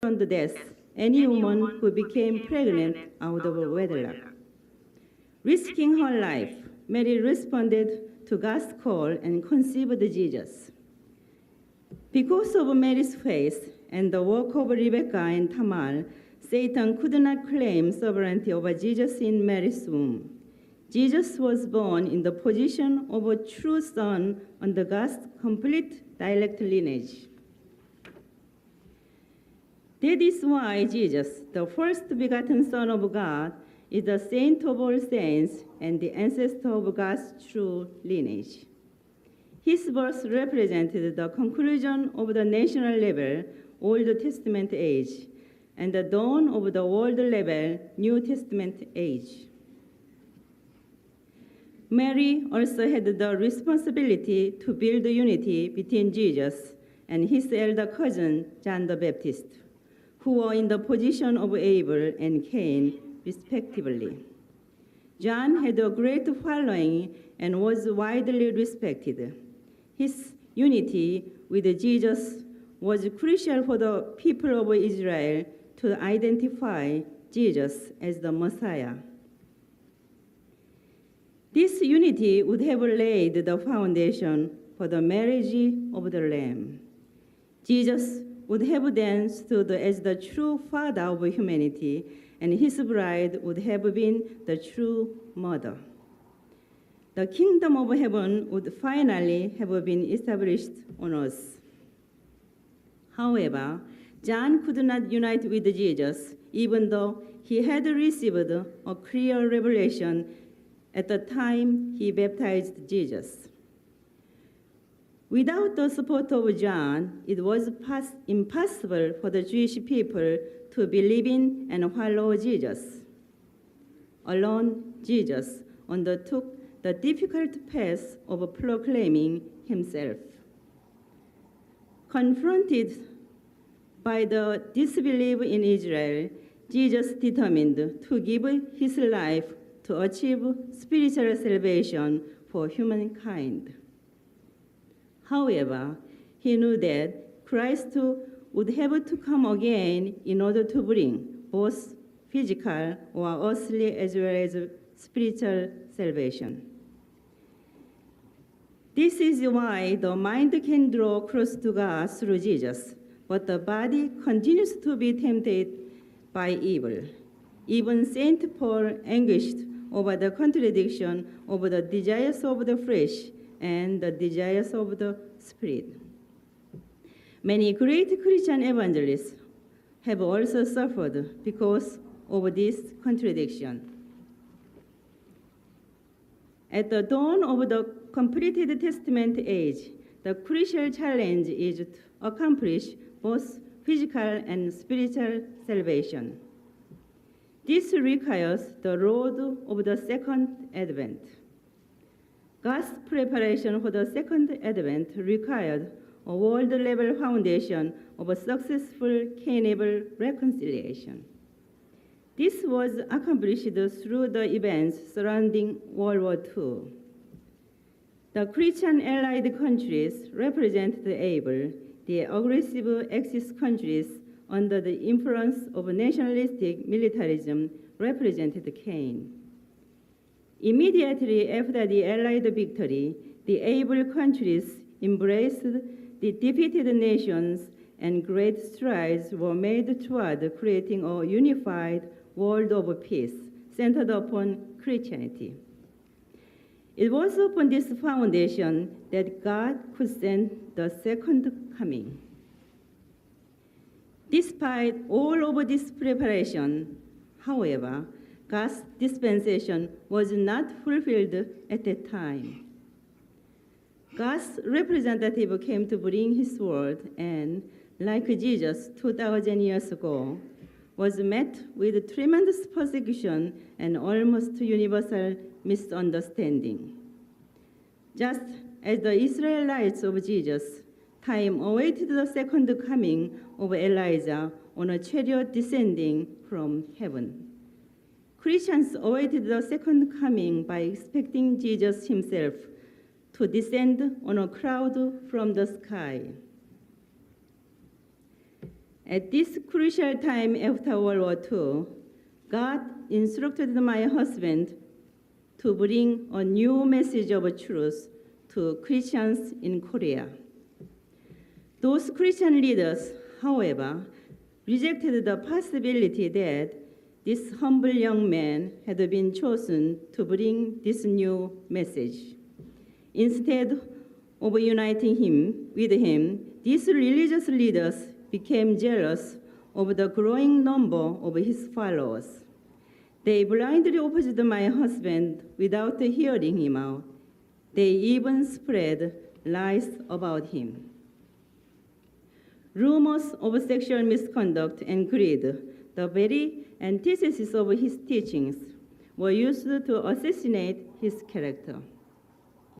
beyond death any woman who became pregnant out of wedlock. Risking her life, Mary responded to God's call and conceived Jesus. Because of Mary's faith and the work of Rebekah and Tamar, Satan could not claim sovereignty over Jesus in Mary's womb. Jesus was born in the position of a true son under God's complete direct lineage. That is why Jesus, the first begotten Son of God, is the saint of all saints and the ancestor of God's true lineage. His birth represented the conclusion of the national level Old Testament age and the dawn of the world level New Testament age. Mary also had the responsibility to build unity between Jesus and his elder cousin, John the Baptist, who were in the position of Abel and Cain, respectively. John had a great following and was widely respected. His unity with Jesus was crucial for the people of Israel to identify Jesus as the Messiah. This unity would have laid the foundation for the marriage of the Lamb. Jesus would have then stood as the true father of humanity, and his bride would have been the true mother. The kingdom of heaven would finally have been established on earth. However, John could not unite with Jesus, even though he had received a clear revelation at the time he baptized Jesus. Without the support of John, it was impossible for the Jewish people to believe in and follow Jesus. Alone, Jesus undertook the difficult task of proclaiming himself. Confronted by the disbelief in Israel, Jesus determined to give his life to achieve spiritual salvation for humankind. However, he knew that Christ would have to come again in order to bring both physical or earthly as well as spiritual salvation. This is why the mind can draw close to God through Jesus, but the body continues to be tempted by evil. Even St. Paul anguished over the contradiction of the desires of the flesh and the desires of the spirit. Many great Christian evangelists have also suffered because of this contradiction. At the dawn of the completed Testament age, the crucial challenge is to accomplish both physical and spiritual salvation. This requires the road of the Second Advent. God's preparation for the Second Advent required a world-level foundation of a successful Cain-Abel reconciliation. This was accomplished through the events surrounding World War II. The Christian allied countries represented Abel, the aggressive Axis countries under the influence of nationalistic militarism represented Cain. Immediately after the Allied victory, the able countries embraced the defeated nations, and great strides were made toward creating a unified world of peace centered upon Christianity. It was upon this foundation that God could send the second coming. Despite all of this preparation, however, God's dispensation was not fulfilled at that time. God's representative came to bring his word and, like Jesus 2,000 years ago, was met with tremendous persecution and almost universal misunderstanding. Just as the Israelites of Jesus' time awaited the second coming of Elijah on a chariot descending from heaven, Christians awaited the second coming by expecting Jesus himself to descend on a cloud from the sky. At this crucial time after World War II, God instructed my husband to bring a new message of truth to Christians in Korea. Those Christian leaders, however, rejected the possibility that this humble young man had been chosen to bring this new message. Instead of uniting him with him, these religious leaders became jealous of the growing number of his followers. They blindly opposed my husband without hearing him out. They even spread lies about him. Rumors of sexual misconduct and greed, the very antithesis of his teachings, were used to assassinate his character.